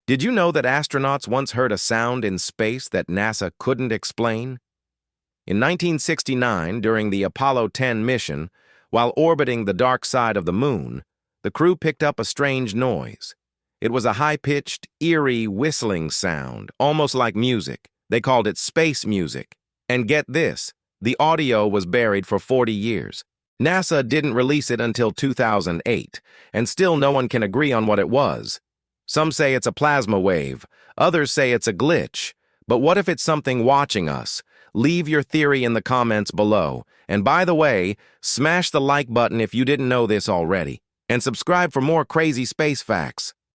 Did you know that astronauts once heard a sound in space that NASA couldn't explain? In 1969, during the Apollo 10 mission, while orbiting the dark side of the moon, the crew picked up a strange noise. It was a high-pitched, eerie whistling sound, almost like music. They called it space music. And get this, the audio was buried for 40 years. NASA didn't release it until 2008, and still no one can agree on what it was. Some say it's a plasma wave, others say it's a glitch. But what if it's something watching us? Leave your theory in the comments below. And by the way, smash the like button if you didn't know this already. And subscribe for more crazy space facts.